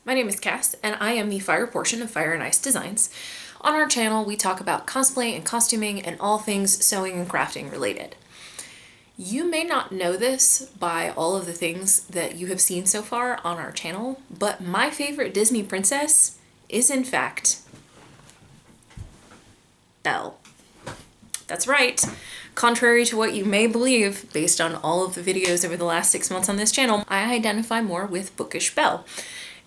My name is Cass, and I am the fire portion of Fire and Ice Designs. On our channel, we talk about cosplay and costuming and all things sewing and crafting related. You may not know this by all of the things that you have seen so far on our channel, but my favorite Disney princess is in fact Belle. That's right. Contrary to what you may believe, based on all of the videos over the last 6 months on this channel, I identify more with bookish Belle.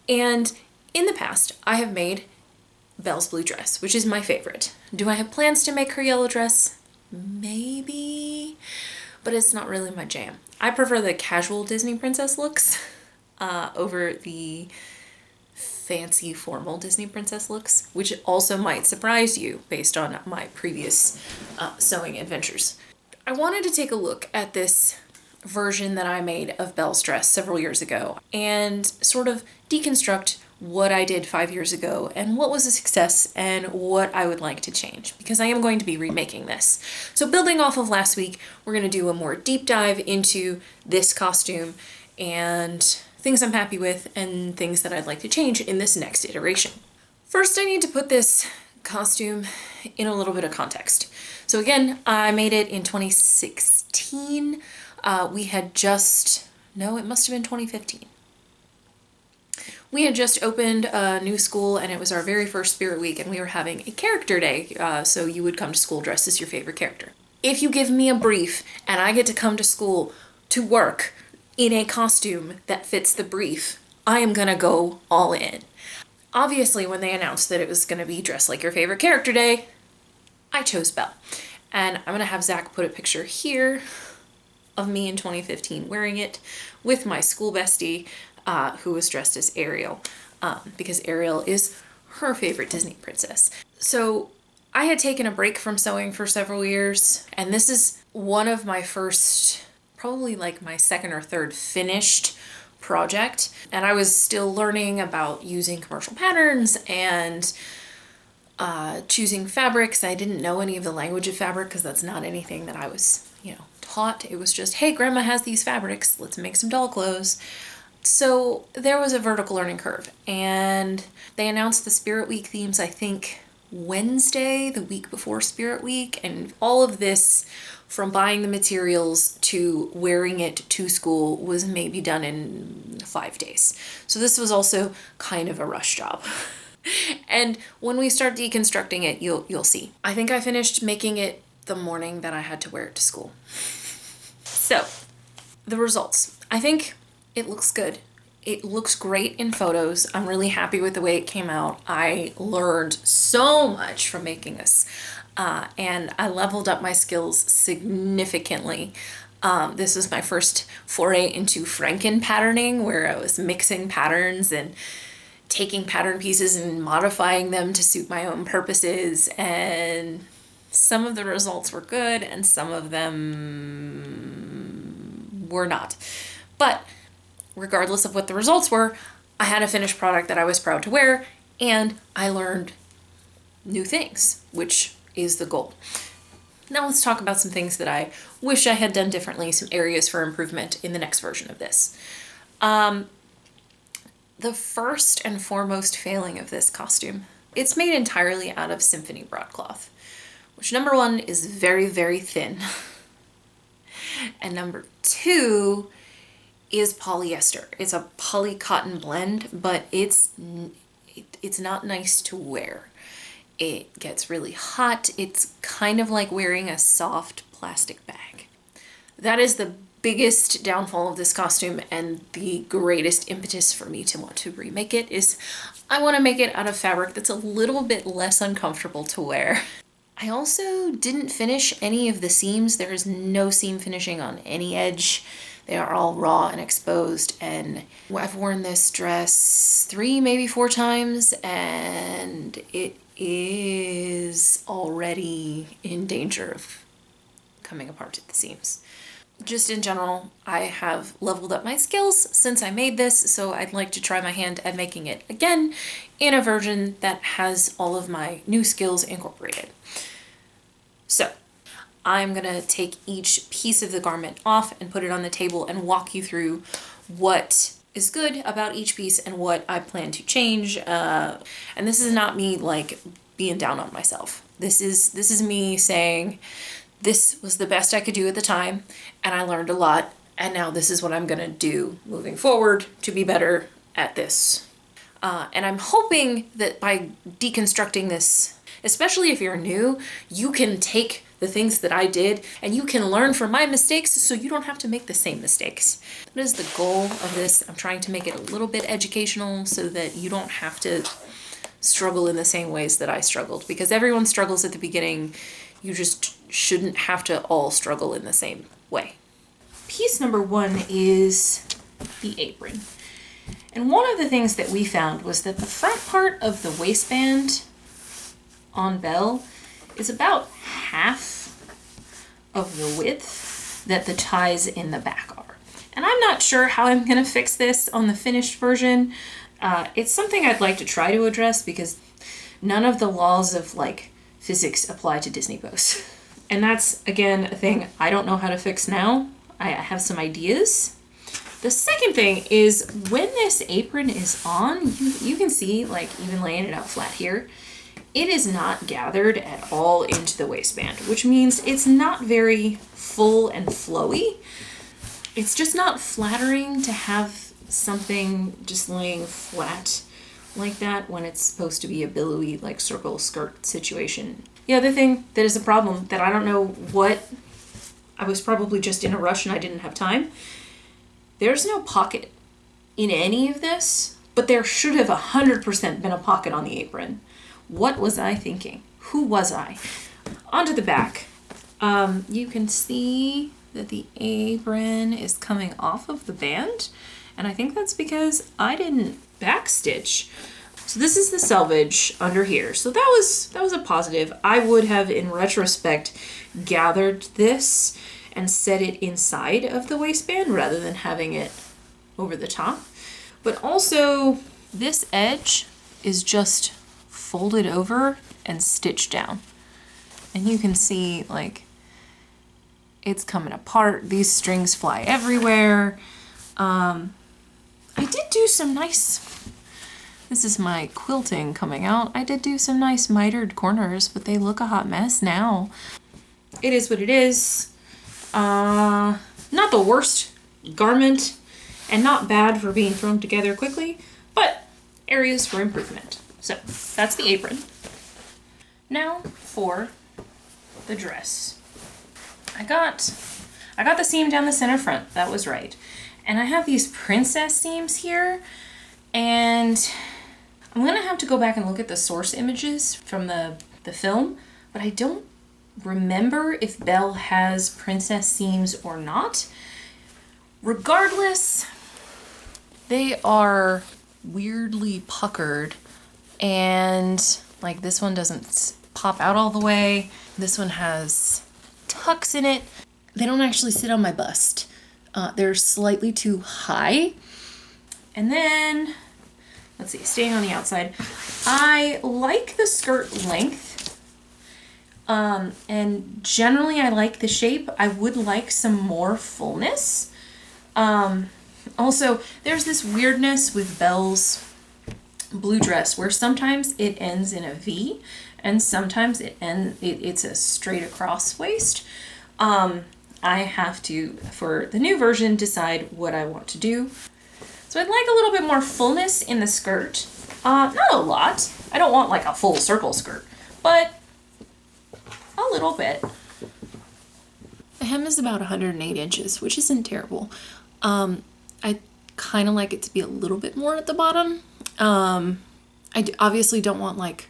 And in the past, I have made Belle's blue dress, which is my favorite. Do I have plans to make her yellow dress? Maybe, but it's not really my jam. I prefer the casual Disney princess looks over the fancy formal Disney princess looks, which also might surprise you based on my previous sewing adventures. I wanted to take a look at this version that I made of Belle's dress several years ago and sort of deconstruct what I did 5 years ago and what was a success and what I would like to change, because I am going to be remaking this. So building off of last week, we're going to do a more deep dive into this costume and things I'm happy with and things that I'd like to change in this next iteration. First, I need to put this costume in a little bit of context. So again, I made it in 2016. We had just, no, it must have been 2015. We had just opened a new school and it was our very first Spirit Week and we were having a character day. So you would come to school dressed as your favorite character. If you give me a brief and I get to come to school to work in a costume that fits the brief, I am gonna go all in. Obviously, when they announced that it was gonna be Dress Like Your Favorite Character Day, I chose Belle. And I'm gonna have Zach put a picture here of me in 2015 wearing it with my school bestie who was dressed as Ariel because Ariel is her favorite Disney princess. So I had taken a break from sewing for several years, and this is one of my first, probably like my second or third finished project. And I was still learning about using commercial patterns and choosing fabrics. I didn't know any of the language of fabric because that's not anything that I was, taught. It was just, hey, grandma has these fabrics, let's make some doll clothes. So there was a vertical learning curve, and they announced the Spirit Week themes, I think Wednesday, the week before Spirit Week, and all of this, from buying the materials to wearing it to school, was maybe done in 5 days. So this was also kind of a rush job. And when we start deconstructing it, you'll see. I think I finished making it the morning that I had to wear it to school. So the results. I think it looks good. It looks great in photos. I'm really happy with the way it came out. I learned so much from making this, and I leveled up my skills significantly. This was my first foray into Franken patterning, where I was mixing patterns and taking pattern pieces and modifying them to suit my own purposes, and some of the results were good and some of them were not. But regardless of what the results were, I had a finished product that I was proud to wear, and I learned new things, which is the goal. Now let's talk about some things that I wish I had done differently, some areas for improvement in the next version of this. The first and foremost failing of this costume, it's made entirely out of symphony broadcloth, which number one is very, very thin. And number two is polyester. It's a poly cotton blend, but it's not nice to wear. It gets really hot. It's kind of like wearing a soft plastic bag. That is the biggest downfall of this costume, and the greatest impetus for me to want to remake it is I want to make it out of fabric that's a little bit less uncomfortable to wear. I also didn't finish any of the seams. There is no seam finishing on any edge. They are all raw and exposed, and I've worn this dress 3, maybe 4 times, and it is already in danger of coming apart at the seams. Just in general, I have leveled up my skills since I made this, so I'd like to try my hand at making it again in a version that has all of my new skills incorporated. So I'm gonna take each piece of the garment off and put it on the table and walk you through what is good about each piece and what I plan to change. And this is not me like being down on myself. This is me saying this was the best I could do at the time, and I learned a lot, and now this is what I'm gonna do moving forward to be better at this. And I'm hoping that by deconstructing this, especially if you're new, you can take the things that I did and you can learn from my mistakes so you don't have to make the same mistakes. That is the goal of this. I'm trying to make it a little bit educational so that you don't have to struggle in the same ways that I struggled, because everyone struggles at the beginning. You just shouldn't have to all struggle in the same way. Piece number 1 is the apron. And one of the things that we found was that the front part of the waistband on Belle is about half of the width that the ties in the back are. And I'm not sure how I'm gonna fix this on the finished version. It's something I'd like to try to address because none of the laws of like physics apply to Disney bows. And that's, again, a thing I don't know how to fix now. I have some ideas. The second thing is when this apron is on, you can see, like even laying it out flat here, it is not gathered at all into the waistband, which means it's not very full and flowy. It's just not flattering to have something just laying flat like that when it's supposed to be a billowy, like circle skirt situation. The other thing that is a problem that I don't know what, I was probably just in a rush and I didn't have time. There's no pocket in any of this, but there should have 100% been a pocket on the apron. What was I thinking? Who was I? Onto the back. You can see that the apron is coming off of the band, and I think that's because I didn't backstitch. So this is the selvage under here. So that was a positive. I would have, in retrospect, gathered this and set it inside of the waistband rather than having it over the top. But also, this edge is just folded over and stitched down. And you can see, like, it's coming apart. These strings fly everywhere. I did do some nice, this is my quilting coming out. I did do some nice mitered corners, but they look a hot mess now. It is what it is. Not the worst garment and not bad for being thrown together quickly, but areas for improvement. So that's the apron. Now for the dress. I got the seam down the center front, that was right. And I have these princess seams here, and I'm gonna have to go back and look at the source images from the film, but I don't remember if Belle has princess seams or not. Regardless, they are weirdly puckered, and like this one doesn't pop out all the way. This one has tucks in it. They don't actually sit on my bust. They're slightly too high. And then, let's see, staying on the outside, I like the skirt length. And generally I like the shape. I would like some more fullness. Also, there's this weirdness with Belle's blue dress where sometimes it ends in a V and sometimes it's a straight across waist. I have to, for the new version, decide what I want to do. So I'd like a little bit more fullness in the skirt. Not a lot. I don't want like a full circle skirt, but a little bit. The hem is about 108 inches, which isn't terrible. I kind of like it to be a little bit more at the bottom. I obviously don't want like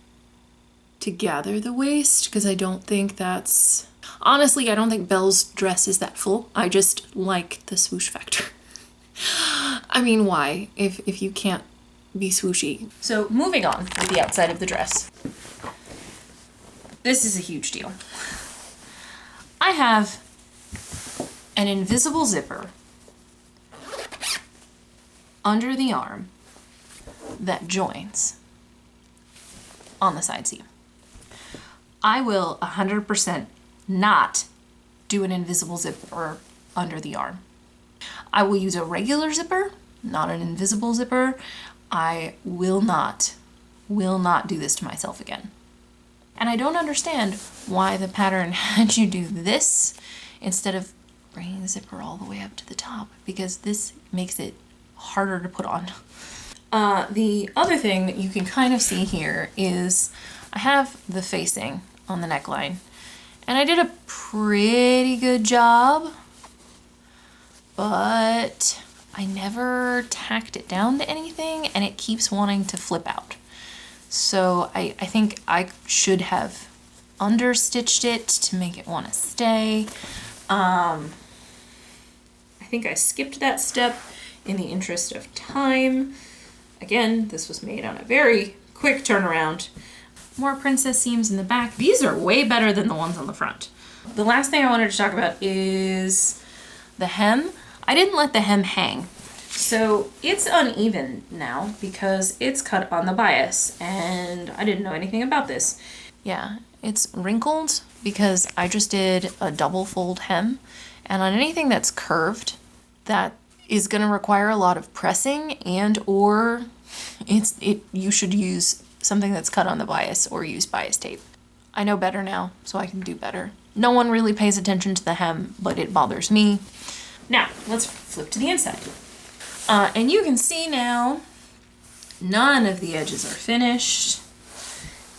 to gather the waist because I don't think that's, honestly, I don't think Belle's dress is that full. I just like the swoosh factor. I mean, why? If you can't be swooshy. So moving on with the outside of the dress. This is a huge deal. I have an invisible zipper under the arm that joins on the side seam. I will 100% not do an invisible zipper under the arm. I will use a regular zipper not an invisible zipper. I will not do this to myself again. And I don't understand why the pattern had you do this instead of bringing the zipper all the way up to the top, because this makes it harder to put on. The other thing that you can kind of see here is I have the facing on the neckline, and I did a pretty good job, but I never tacked it down to anything, and it keeps wanting to flip out. So I think I should have understitched it to make it want to stay. I think I skipped that step in the interest of time. Again, this was made on a very quick turnaround. More princess seams in the back. These are way better than the ones on the front. The last thing I wanted to talk about is the hem. I didn't let the hem hang. So it's uneven now because it's cut on the bias, and I didn't know anything about this. Yeah, it's wrinkled because I just did a double fold hem, and on anything that's curved, that is going to require a lot of pressing, and or you should use something that's cut on the bias or use bias tape. I know better now, so I can do better. No one really pays attention to the hem, but it bothers me. Now, let's flip to the inside. And you can see now, none of the edges are finished.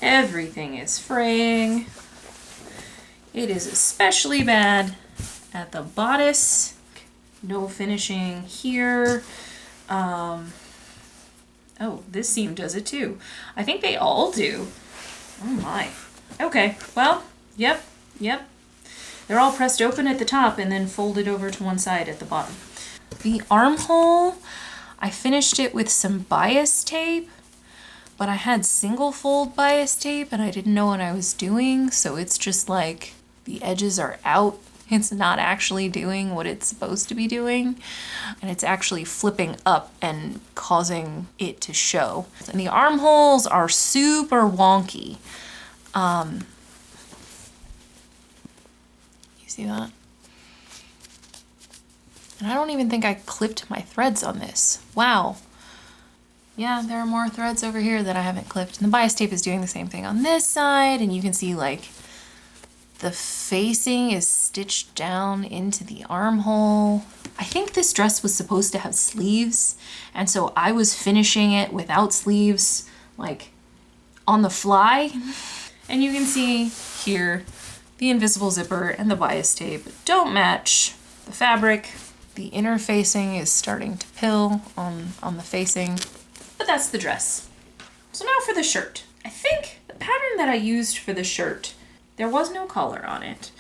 Everything is fraying. It is especially bad at the bodice. No finishing here. Oh, this seam does it too. I think they all do. Oh my. Okay, well, yep. They're all pressed open at the top and then folded over to one side at the bottom. The armhole, I finished it with some bias tape, but I had single fold bias tape and I didn't know what I was doing, so it's just like the edges are out. It's not actually doing what it's supposed to be doing, and it's actually flipping up and causing it to show. And the armholes are super wonky. You see that? And I don't even think I clipped my threads on this. Wow. Yeah, there are more threads over here that I haven't clipped. And the bias tape is doing the same thing on this side, and you can see like the facing is stitched down into the armhole. I think this dress was supposed to have sleeves, and so I was finishing it without sleeves, like on the fly. And you can see here the invisible zipper and the bias tape don't match the fabric. The inner facing is starting to pill on the facing, but that's the dress. So now for the shirt. I think the pattern that I used for the shirt, there was no collar on it.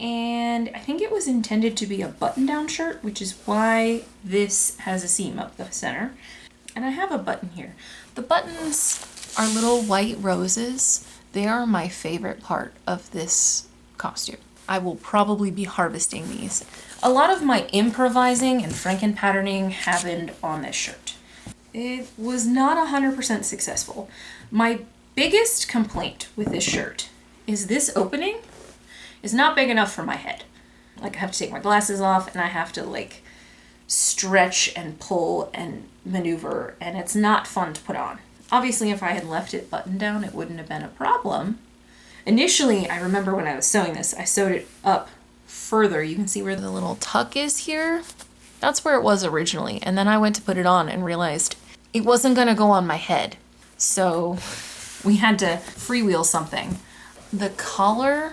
And I think it was intended to be a button-down shirt, which is why this has a seam up the center. And I have a button here. The buttons are little white roses. They are my favorite part of this costume. I will probably be harvesting these. A lot of my improvising and franken patterning happened on this shirt. It was not 100% successful. My biggest complaint with this shirt is this opening is not big enough for my head. Like, I have to take my glasses off and I have to like stretch and pull and maneuver, and it's not fun to put on. Obviously, if I had left it buttoned down, it wouldn't have been a problem. Initially, I remember when I was sewing this, I sewed it up further. You can see where the little tuck is here. That's where it was originally. And then I went to put it on and realized it wasn't going to go on my head. So we had to freewheel something. The collar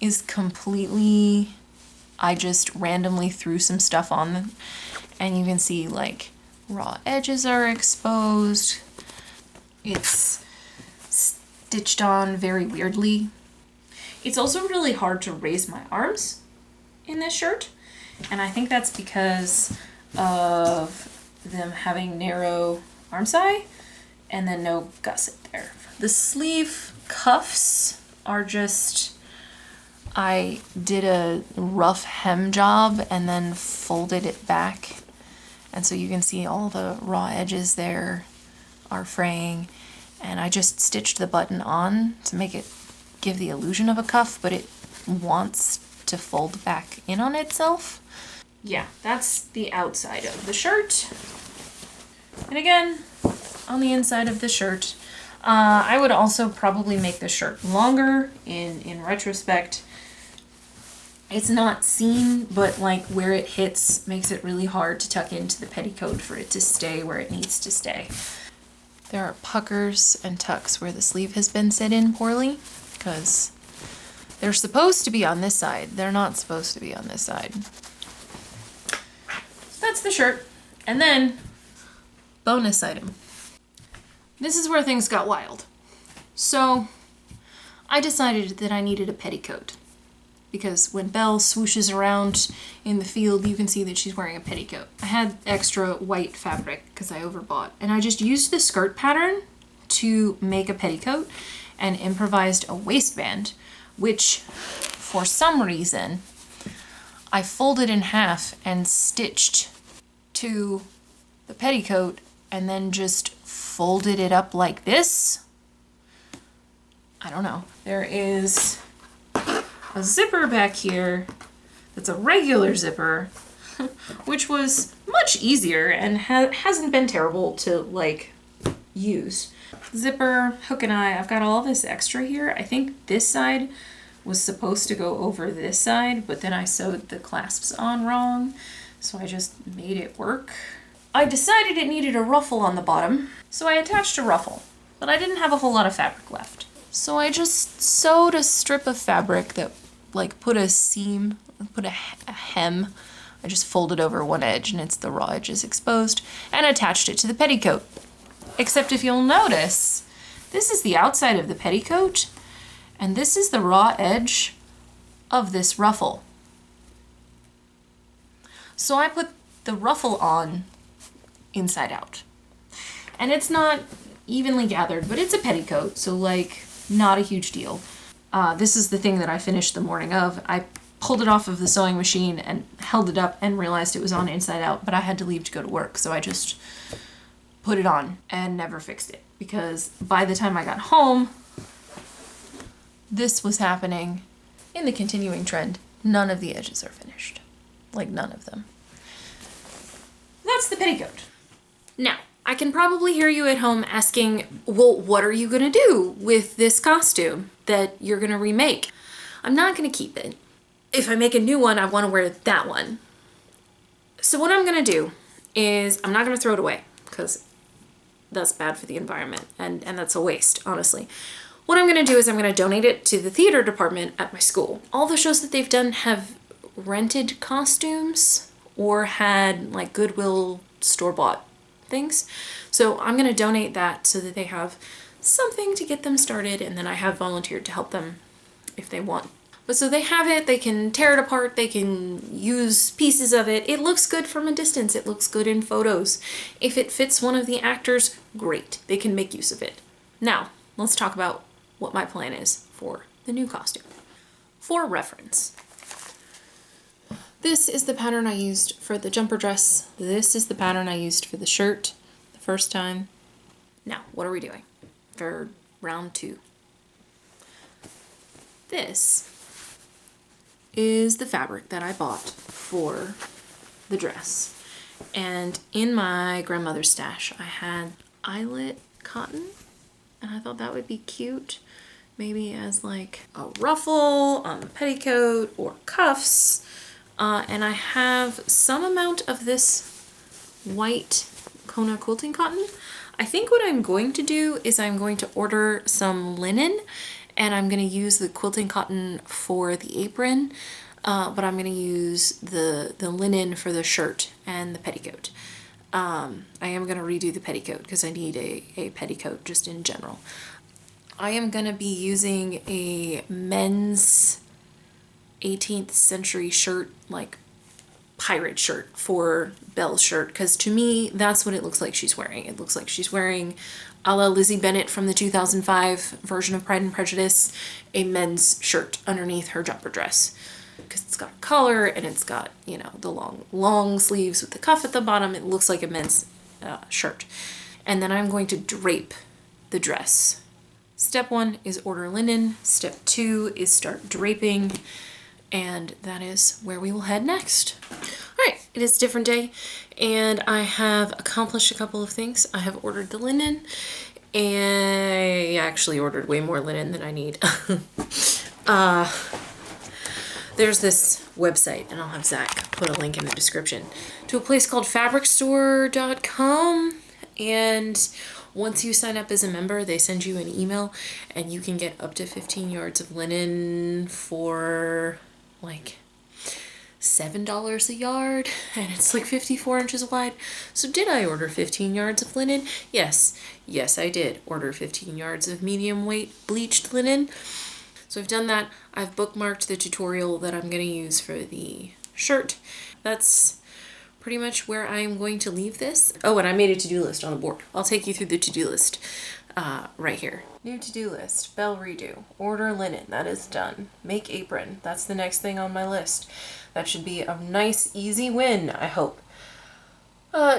is completely, I just randomly threw some stuff on them. And you can see like raw edges are exposed. It's stitched on very weirdly. It's also really hard to raise my arms in this shirt, and I think that's because of them having narrow armscye and then no gusset there. The sleeve cuffs are just, I did a rough hem job and then folded it back, and so you can see all the raw edges there are fraying. And I just stitched the button on to make it give the illusion of a cuff, but it wants to fold back in on itself. yeah, that's the outside of the shirt. And again, on the inside of the shirt, I would also probably make the shirt longer in retrospect. It's not seen, but like where it hits makes it really hard to tuck into the petticoat for it to stay where it needs to stay. There are puckers and tucks where the sleeve has been set in poorly, because they're supposed to be on this side. They're not supposed to be on this side. That's the shirt. And then, bonus item. This is where things got wild. So, I decided that I needed a petticoat. Because when Belle swooshes around in the field, you can see that she's wearing a petticoat. I had extra white fabric because I overbought. And I just used the skirt pattern to make a petticoat and improvised a waistband, which for some reason I folded in half and stitched to the petticoat and then just folded it up like this. I don't know. There is a zipper back here that's a regular zipper, which was much easier and hasn't been terrible to like use. Zipper, hook and eye, I've got all this extra here. I think this side was supposed to go over this side, but then I sewed the clasps on wrong, so I just made it work. I decided it needed a ruffle on the bottom, so I attached a ruffle, but I didn't have a whole lot of fabric left. So I just sewed a strip of fabric that like put a seam, put a hem. I just folded over one edge and it's the raw edges exposed, and attached it to the petticoat. Except if you'll notice, this is the outside of the petticoat and this is the raw edge of this ruffle. So I put the ruffle on inside out. And it's not evenly gathered, but it's a petticoat, so like not a huge deal. This is the thing that I finished the morning of. I pulled it off of the sewing machine and held it up and realized it was on inside out, but I had to leave to go to work, so I just put it on and never fixed it, because by the time I got home, this was happening in the continuing trend. None of the edges are finished. Like, none of them. That's the petticoat. Now, I can probably hear you at home asking, well, what are you gonna do with this costume that you're gonna remake? I'm not gonna keep it. If I make a new one, I wanna wear that one. So what I'm gonna do is, I'm not gonna throw it away, because that's bad for the environment, and that's a waste, honestly. What I'm gonna do is I'm gonna donate it to the theater department at my school. All the shows that they've done have rented costumes or had like Goodwill store-bought things. So I'm gonna donate that so that they have something to get them started, and then I have volunteered to help them if they want. But so they have it, they can tear it apart, they can use pieces of it. It looks good from a distance, it looks good in photos. If it fits one of the actors, great, they can make use of it. Now, let's talk about what my plan is for the new costume. For reference, this is the pattern I used for the jumper dress. This is the pattern I used for the shirt the first time. Now, what are we doing for round 2? This is the fabric that I bought for the dress. And in my grandmother's stash, I had eyelet cotton, and I thought that would be cute. Maybe as like a ruffle on the petticoat or cuffs. And I have some amount of this white Kona quilting cotton. I think what I'm going to do is I'm going to order some linen, and I'm going to use the quilting cotton for the apron, but I'm going to use the linen for the shirt and the petticoat. I am going to redo the petticoat because I need a petticoat just in general. I am going to be using a men's 18th century shirt, like pirate shirt for Belle's shirt, because to me that's what it looks like she's wearing. It looks like she's wearing, a la Lizzie Bennett from the 2005 version of Pride and Prejudice, a men's shirt underneath her jumper dress, because it's got a collar and it's got, you know, the long sleeves with the cuff at the bottom. It looks like a men's shirt. And then I'm going to drape the dress. Step 1 is order linen. Step 2 is start draping. And that is where we will head next. All right, it is a different day, and I have accomplished a couple of things. I have ordered the linen, and I actually ordered way more linen than I need. There's this website, and I'll have Zach put a link in the description, to a place called fabricstore.com, and once you sign up as a member, they send you an email, and you can get up to 15 yards of linen for like $7 a yard, and it's like 54 inches wide. So did I order 15 yards of linen? Yes, I did order 15 yards of medium weight bleached linen. So I've done that. I've bookmarked the tutorial that I'm going to use for the shirt. That's pretty much where I'm going to leave this. Oh, and I made a to-do list on the board. I'll take you through the to-do list right here. New to-do list, Belle redo, order linen, that is done. Make apron, that's the next thing on my list. That should be a nice, easy win, I hope.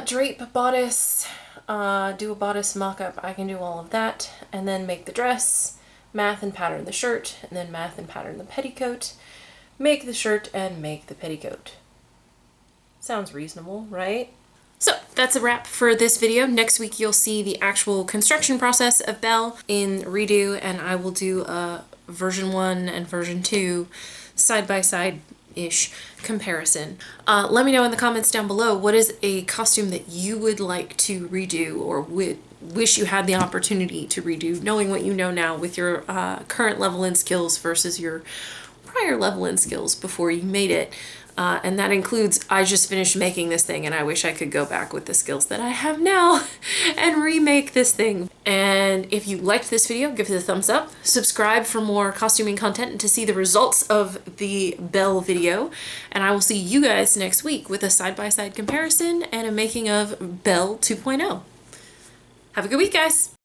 Drape bodice, do a bodice mock-up, I can do all of that. And then make the dress, math and pattern the shirt, and then math and pattern the petticoat, make the shirt, and make the petticoat. Sounds reasonable, right? So that's a wrap for this video. Next week you'll see the actual construction process of Belle in Redo, and I will do a version 1 and version 2 side-by-side-ish comparison. Let me know in the comments down below, what is a costume that you would like to redo or would wish you had the opportunity to redo, knowing what you know now with your current level and skills versus your prior level and skills before you made it. And that includes, I just finished making this thing and I wish I could go back with the skills that I have now and remake this thing. And if you liked this video, give it a thumbs up, subscribe for more costuming content and to see the results of the Belle video. And I will see you guys next week with a side-by-side comparison and a making of Belle 2.0. Have a good week, guys.